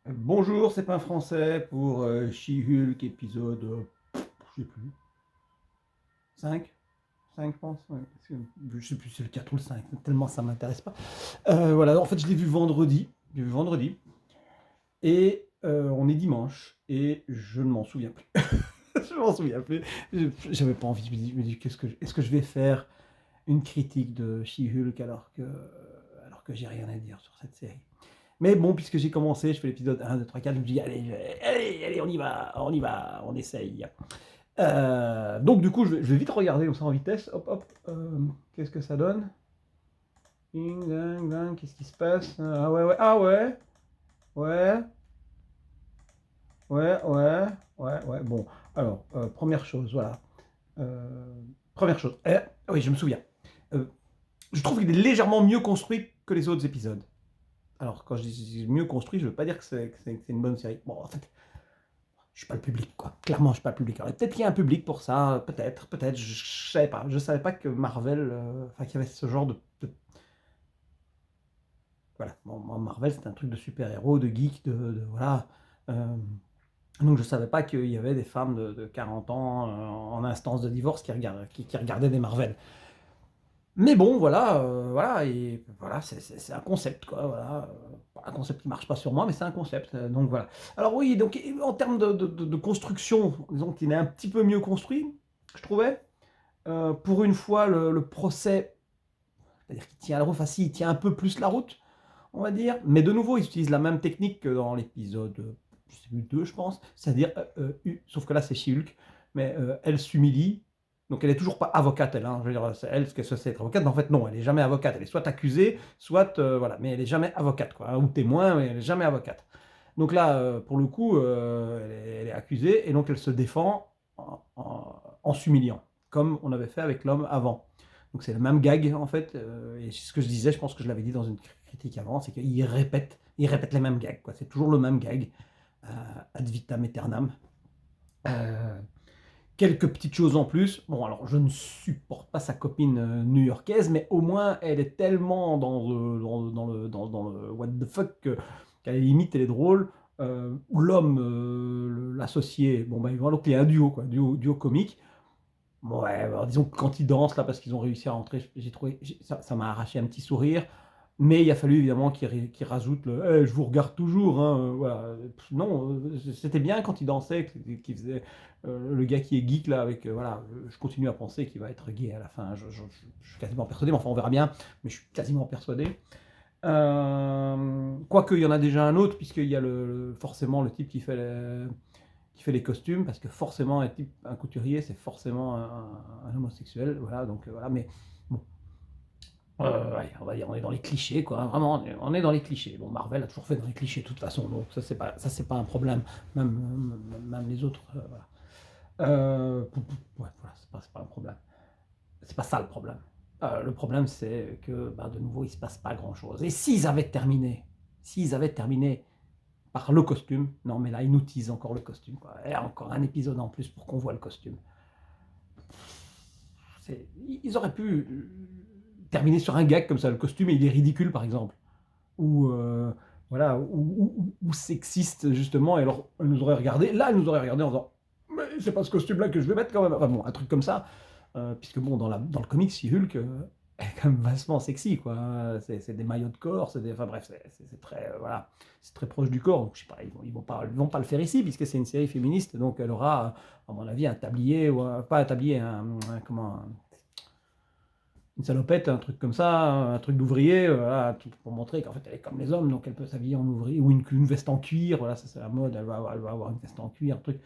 Bonjour, c'est pas un français pour She-Hulk épisode, je sais plus, 5 5 je pense, ouais, je sais plus si c'est le 4 ou le 5, tellement ça m'intéresse pas. Voilà, en fait je l'ai vu vendredi, et on est dimanche, et je ne m'en souviens plus. Je m'en souviens plus, j'avais pas envie, je me dis est-ce que je vais faire une critique de She-Hulk alors que j'ai rien à dire sur cette série. Mais bon, puisque j'ai commencé, je fais l'épisode 1, 2, 3, 4, je me dis, allez, on y va, on essaye. Donc du coup, je vais vite regarder comme ça en vitesse. Hop, hop, qu'est-ce que ça donne? Ding, ding, ding, qu'est-ce qui se passe? Ah ouais, ouais, ah ouais, ouais, ouais, bon. Alors, première chose, voilà. Euh, Première chose, oui, je me souviens. Euh, je trouve qu'il est légèrement mieux construit que les autres épisodes. Alors, quand je dis mieux construit, je veux pas dire que c'est une bonne série. Bon, en fait, je suis pas le public, quoi. Clairement, je suis pas le public. Alors, peut-être qu'il y a un public pour ça, peut-être, je savais pas. Je savais pas que Marvel, enfin, qu'il y avait ce genre voilà. Bon, Marvel, c'est un truc de super-héros, de geek, voilà. Euh, donc, je savais pas qu'il y avait des femmes de 40 ans en instance de divorce qui regardaient des Marvel. Mais bon, voilà, et voilà, c'est un concept, quoi, voilà. Un concept qui marche pas sur moi, mais c'est un concept, donc voilà. Alors oui, donc en termes de construction, disons qu'il est un petit peu mieux construit, je trouvais. Pour une fois, le procès, c'est-à-dire qu'il tient la route, enfin si, il tient un peu plus la route, on va dire. Mais de nouveau, ils utilisent la même technique que dans l'épisode, je sais plus, 2, je pense. C'est-à-dire, sauf que là, c'est She-Hulk, mais elle s'humilie. Donc elle est toujours pas avocate, elle. Hein. Je veux dire, c'est elle, ce que c'est être avocate. Mais en fait, non, elle est jamais avocate. Elle est soit accusée, soit voilà, mais elle est jamais avocate, quoi. Hein, ou témoin, mais elle est jamais avocate. Donc là, pour le coup, elle est accusée et donc elle se défend en s'humiliant, comme on avait fait avec l'homme avant. Donc c'est le même gag en fait, et c'est ce que je disais, je pense que je l'avais dit dans une critique avant, c'est qu'il répète les mêmes gags, quoi. C'est toujours le même gag, ad vitam aeternam. Euh, Quelques petites choses en plus. Bon, alors je ne supporte pas sa copine new-yorkaise, mais au moins elle est tellement dans le what the fuck qu'à la limite elle est drôle. L'homme, l'associé, bon bah voilà, donc il y a un duo, quoi, duo comique. Ouais, alors disons que quand ils dansent là, parce qu'ils ont réussi à rentrer, j'ai trouvé, ça m'a arraché un petit sourire. Mais il a fallu évidemment qu'ils rajoutent le je vous regarde toujours. Hein, voilà. Non, c'était bien quand il dansait, qu'il faisait le gars qui est geek là, avec. Voilà, je continue à penser qu'il va être gay à la fin. Je suis quasiment persuadé, mais enfin on verra bien. Mais je suis quasiment persuadé. Quoique, il y en a déjà un autre, puisqu'il y a forcément le type qui fait les costumes, parce que forcément, un couturier, c'est forcément un homosexuel, voilà, donc voilà, mais bon, ouais, on va dire, on est dans les clichés, quoi, hein, vraiment, on est dans les clichés. Bon, Marvel a toujours fait dans les clichés, de toute façon, donc ça, c'est pas un problème, même les autres, voilà. Ouais, voilà, c'est pas un problème. C'est pas ça le problème. Le problème, c'est que, bah, de nouveau, il se passe pas grand-chose. Et s'ils avaient terminé par le costume. Non, mais là, ils nous teasent encore le costume, quoi. Et encore un épisode en plus pour qu'on voit le costume. Ils auraient pu terminer sur un gag comme ça, le costume, il est ridicule, par exemple. Ou, voilà, ou sexiste, justement, et alors, elle nous aurait regardé. Là, elle nous aurait regardé en disant, mais c'est pas ce costume-là que je vais mettre, quand même. Enfin bon, un truc comme ça. Puisque bon, dans le comics, si Hulk, elle est quand même vachement sexy, quoi. Hein. C'est des maillots de corps, enfin bref, c'est très, voilà, c'est très proche du corps. Donc je sais pas, ils vont pas le faire ici, puisque c'est une série féministe, donc elle aura, à mon avis, un tablier, ou pas un tablier, comment, une salopette, un truc comme ça, un truc d'ouvrier, voilà, pour montrer qu'en fait elle est comme les hommes, donc elle peut s'habiller en ouvrier, ou une veste en cuir, voilà, ça c'est la mode, elle va avoir une veste en cuir, un truc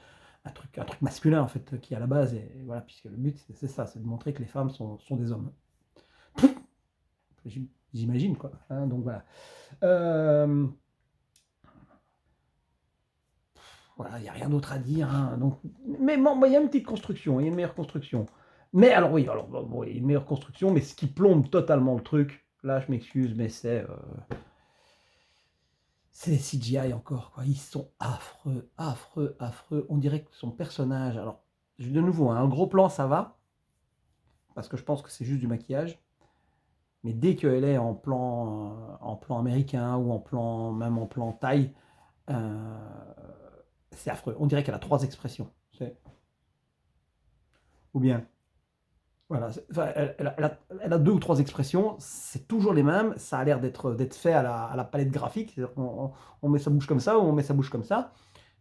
masculin en fait, qui est à la base, et voilà, puisque le but c'est ça, c'est de montrer que les femmes sont des hommes. J'imagine quoi. Hein, donc voilà. Euh, voilà, il n'y a rien d'autre à dire. Hein, donc, mais bon, il y a une petite construction, il y a une meilleure construction. Mais alors oui, alors bon, il y a une meilleure construction, mais ce qui plombe totalement le truc, là je m'excuse, mais c'est les CGI encore, quoi. Ils sont affreux, affreux, affreux. On dirait que son personnage. Alors, de nouveau, hein, un gros plan, ça va, parce que je pense que c'est juste du maquillage. Mais dès qu'elle est en plan américain ou même en plan taille, C'est affreux. On dirait qu'elle a 3 expressions, tu sais? Ou bien voilà, enfin, elle a 2 ou 3 expressions, c'est toujours les mêmes, ça a l'air d'être fait à la palette graphique, c'est-à-dire qu'on met sa bouche comme ça ou on met sa bouche comme ça.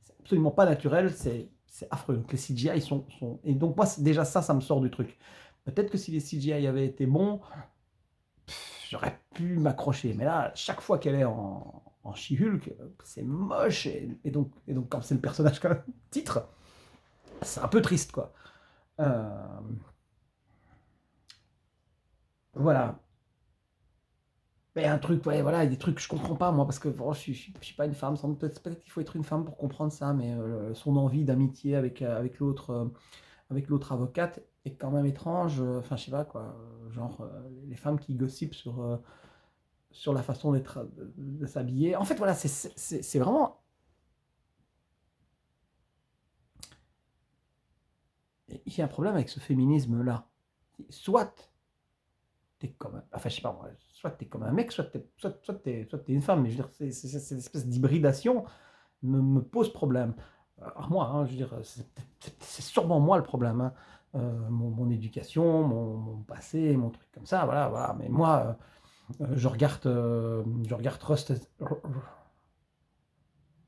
C'est absolument pas naturel, c'est affreux. Donc les CGI sont et donc moi, déjà ça me sort du truc. Peut-être que si les CGI avaient été bons, j'aurais pu m'accrocher. Mais là, chaque fois qu'elle est en She-Hulk, c'est moche et donc quand c'est le personnage quand même titre, c'est un peu triste, quoi. Voilà. Mais un truc, ouais, voilà, il y a des trucs que je comprends pas, moi, parce que bon, je suis pas une femme, sans doute, peut-être qu'il faut être une femme pour comprendre ça, mais son envie d'amitié avec l'autre avocate est quand même étrange. Enfin, je sais pas, quoi. Genre, les femmes qui gossipent sur la façon de s'habiller. En fait, voilà, c'est vraiment. Il y a un problème avec ce féminisme-là. Soit t'es comme un, enfin je sais pas moi, soit t'es comme un mec, soit t'es une femme, mais je veux dire, cette espèce d'hybridation me pose problème. Alors moi, hein, je veux dire, c'est sûrement moi le problème, hein. Mon éducation, mon passé, mon truc comme ça, voilà, voilà. Mais moi, je regarde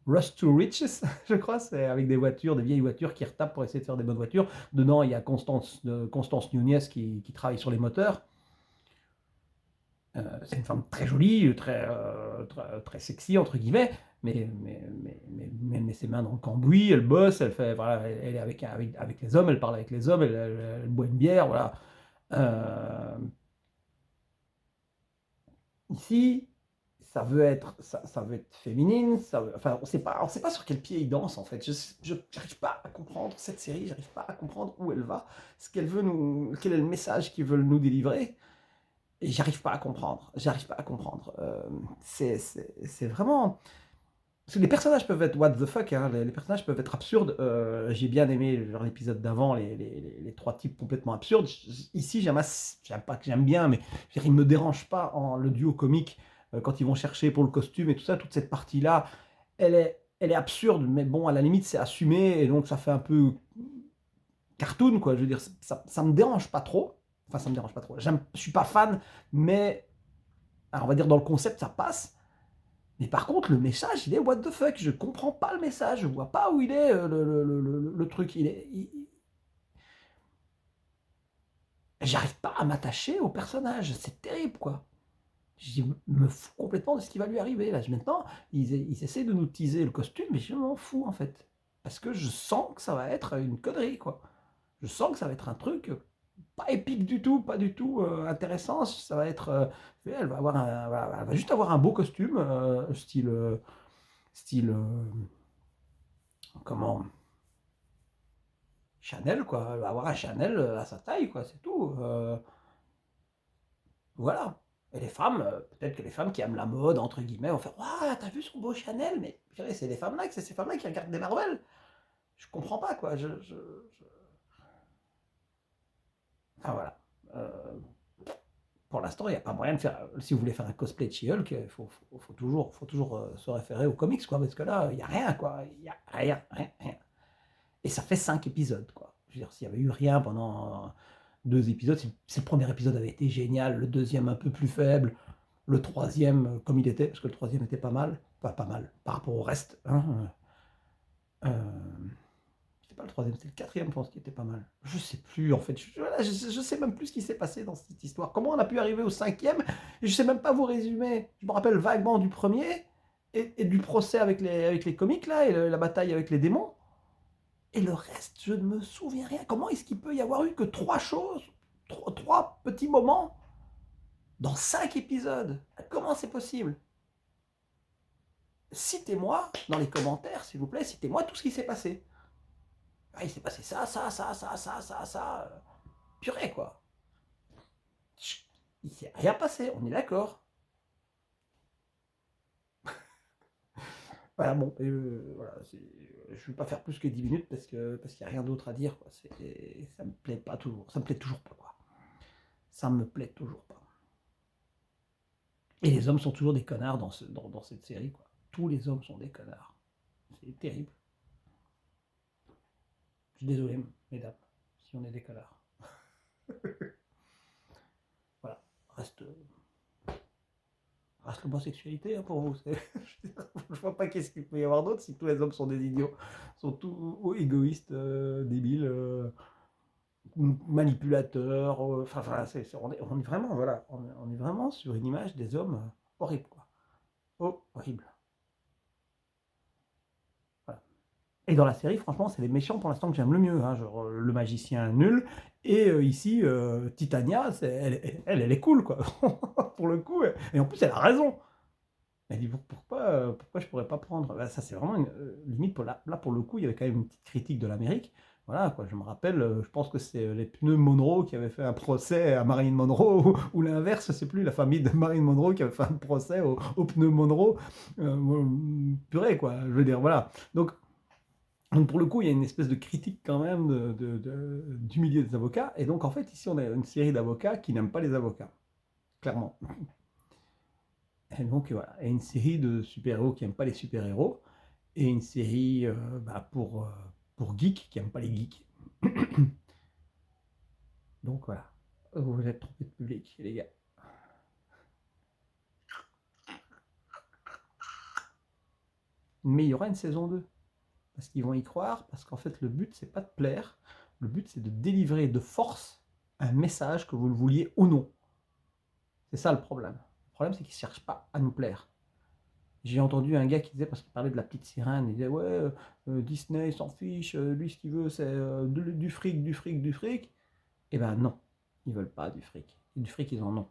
Rust to Riches, je crois, c'est avec des voitures, des vieilles voitures qui retapent pour essayer de faire des bonnes voitures. Dedans, il y a Constance Nunez qui travaille sur les moteurs. C'est une femme très jolie, très sexy, entre guillemets, mais ses mains dans le cambouis, elle bosse, elle fait, voilà, elle est avec les hommes, elle parle avec les hommes, elle boit une bière, voilà. Euh, Ici, ça veut être féminine, enfin, on sait pas sur quel pied il danse, en fait. Je n'arrive pas à comprendre cette série, j'arrive pas à comprendre où elle va, quel est le message qu'ils veulent nous délivrer. Et j'arrive pas à comprendre. J'arrive pas à comprendre. C'est vraiment. Parce que les personnages peuvent être what the fuck, hein, les personnages peuvent être absurdes. J'ai bien aimé genre, l'épisode d'avant, les trois types complètement absurdes. Ici, j'aime pas que j'aime bien, mais je veux dire, ils me dérangent pas en le duo comique quand ils vont chercher pour le costume et tout ça. Toute cette partie-là, elle est absurde, mais bon, à la limite, c'est assumé et donc ça fait un peu cartoon, quoi. Je veux dire, ça me dérange pas trop. Enfin, ça me dérange pas trop. Je suis pas fan, mais alors, on va dire dans le concept, ça passe. Mais par contre, le message, il est what the fuck. Je comprends pas le message. Je vois pas où il est le truc. J'arrive pas à m'attacher au personnage. C'est terrible, quoi. Je me fous complètement de ce qui va lui arriver. Là, maintenant, ils essaient de nous teaser le costume, mais je m'en fous, en fait. Parce que je sens que ça va être une connerie, quoi. Je sens que ça va être un truc pas épique du tout, pas du tout intéressant. Ça va être, elle va avoir elle va juste avoir un beau costume, style, comment, Chanel, quoi. Elle va avoir un Chanel à sa taille, quoi. C'est tout. Voilà. Et les femmes, peut-être que les femmes qui aiment la mode, entre guillemets, vont faire, waouh, t'as vu son beau Chanel? Mais purée, c'est ces femmes-là qui regardent des Marvel. Je comprends pas, quoi. Ah, voilà. Euh, pour l'instant, il n'y a pas moyen de faire. Si vous voulez faire un cosplay de She-Hulk, il faut toujours se référer aux comics, quoi, parce que là, il n'y a rien, quoi. Il n'y a rien, rien, rien. Et ça fait 5 épisodes, quoi. Je veux dire, s'il n'y avait eu rien pendant 2 épisodes, si le premier épisode avait été génial, le deuxième un peu plus faible, le troisième comme il était, parce que le troisième était pas mal, pas mal, par rapport au reste, hein, euh, c'était pas le troisième, c'était le quatrième, je pense, qui était pas mal. Je sais plus, en fait. Voilà, je sais même plus ce qui s'est passé dans cette histoire. Comment on a pu arriver au cinquième? Et je sais même pas vous résumer. Je me rappelle vaguement du premier et du procès avec les comiques, là, et la bataille avec les démons. Et le reste, je ne me souviens rien. Comment est-ce qu'il peut y avoir eu que 3 choses, trois petits moments dans 5 épisodes? Comment c'est possible? Citez-moi dans les commentaires, s'il vous plaît, citez-moi tout ce qui s'est passé. Ah, il s'est passé ça, ça, ça, ça, ça, ça, ça. Purée, quoi. Il s'est rien passé, on est d'accord. Voilà, bon, voilà, je ne vais pas faire plus que 10 minutes parce qu'il n'y a rien d'autre à dire, quoi. Ça me plaît pas toujours, ça me plaît toujours pas, quoi. Ça me plaît toujours pas. Et les hommes sont toujours des connards dans cette série, quoi. Tous les hommes sont des connards. C'est terrible. Je suis désolé, mesdames, si on est des connards. Voilà, reste, reste l'homosexualité hein, pour vous. Je vois pas qu'est-ce qu'il peut y avoir d'autre si tous les hommes sont des idiots, sont tous égoïstes, débiles, manipulateurs. Enfin, on est vraiment, voilà, on est vraiment sur une image des hommes horrible, quoi. Horrible. Voilà. Et dans la série, franchement, c'est les méchants pour l'instant que j'aime le mieux. Hein, genre le magicien nul. Et ici, Titania, elle est cool, quoi. Pour le coup. Et en plus, elle a raison. Elle dit pourquoi je pourrais pas prendre. Bah, ça, c'est vraiment une limite. Là, pour le coup, il y avait quand même une petite critique de l'Amérique. Voilà, quoi. Je me rappelle, je pense que c'est les pneus Monroe qui avaient fait un procès à Marilyn Monroe, ou l'inverse, c'est plus la famille de Marilyn Monroe qui avait fait un procès aux pneus Monroe. Purée, quoi. Je veux dire, voilà. Donc pour le coup, il y a une espèce de critique quand même du milieu des avocats. Et donc en fait, ici, on a une série d'avocats qui n'aiment pas les avocats, clairement. Et donc voilà, et une série de super-héros qui n'aiment pas les super-héros, et une série pour geeks qui n'aiment pas les geeks. Donc voilà, vous vous êtes trompé de public, les gars. Mais il y aura une saison 2, parce qu'ils vont y croire, parce qu'en fait, le but, c'est pas de plaire, le but, c'est de délivrer de force un message que vous le vouliez ou non. C'est ça le problème. Le problème, c'est qu'ils ne cherchent pas à nous plaire. J'ai entendu un gars qui disait, parce qu'il parlait de la petite sirène, il disait ouais, Disney s'en fiche, lui ce qu'il veut c'est du fric, du fric, du fric. Eh ben non, ils veulent pas du fric. Du fric, ils en ont.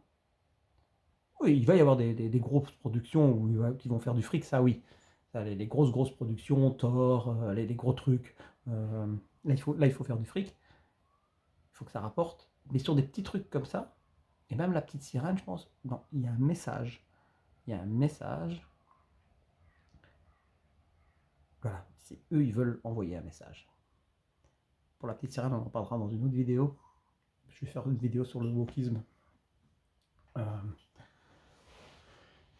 Oui, il va y avoir des grosses productions qui vont faire du fric, ça oui. Ça, les grosses productions, Thor, les gros trucs. euh, là, il faut faire du fric. Il faut que ça rapporte. Mais sur des petits trucs comme ça, et même la petite sirène, je pense, non, il y a un message. Il y a un message. Voilà, c'est eux, ils veulent envoyer un message. Pour la petite sirène, on en parlera dans une autre vidéo. Je vais faire une vidéo sur le wokisme. Euh,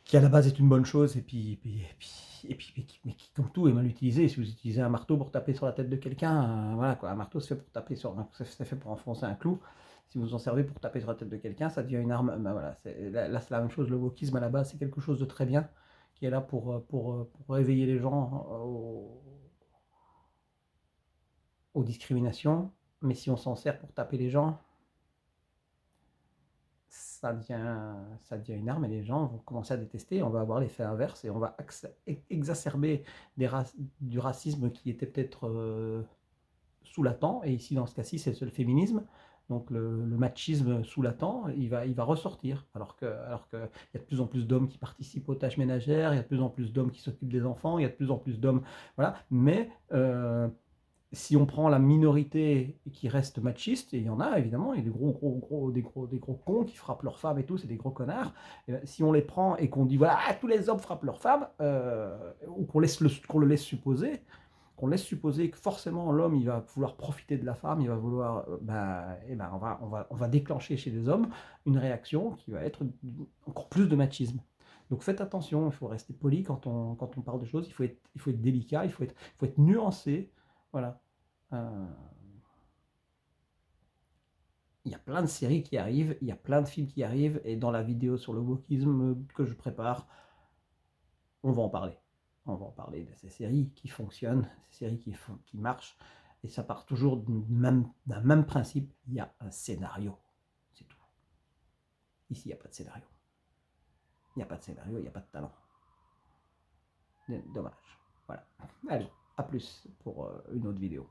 qui à la base est une bonne chose, mais qui, comme tout, est mal utilisé. Si vous utilisez un marteau pour taper sur la tête de quelqu'un, voilà quoi, un marteau c'est fait pour taper c'est fait pour enfoncer un clou. Si vous en servez pour taper sur la tête de quelqu'un, ça devient une arme. Ben voilà, là c'est la même chose. Le wokisme à la base, c'est quelque chose de très bien, qui est là pour réveiller les gens aux discriminations. Mais si on s'en sert pour taper les gens, ça devient une arme et les gens vont commencer à détester. On va avoir l'effet inverse et on va exacerber du racisme qui était peut-être sous-latent. Et ici, dans ce cas-ci, c'est le féminisme. Donc le machisme sous-latent, il va ressortir. Alors qu'il y a de plus en plus d'hommes qui participent aux tâches ménagères, il y a de plus en plus d'hommes qui s'occupent des enfants, il y a de plus en plus d'hommes. Voilà. Mais si on prend la minorité qui reste machiste, et il y en a évidemment, il y a des gros cons qui frappent leurs femmes et tout, c'est des gros connards. Et ben, si on les prend et qu'on dit voilà, tous les hommes frappent leurs femmes, ou qu'on le laisse supposer, que forcément l'homme il va vouloir profiter de la femme, il va vouloir, on va déclencher chez les hommes une réaction qui va être encore plus de machisme. Donc faites attention, il faut rester poli quand on parle de choses, il faut être délicat, il faut être nuancé. Voilà. Euh, il y a plein de séries qui arrivent, il y a plein de films qui arrivent, et dans la vidéo sur le wokisme que je prépare, on va en parler. On va en parler de ces séries qui fonctionnent, ces séries qui marchent, et ça part toujours d'un même principe, il y a un scénario. C'est tout. Ici, il n'y a pas de scénario. Il n'y a pas de scénario, il n'y a pas de talent. Dommage. Voilà. Allez, à plus pour une autre vidéo.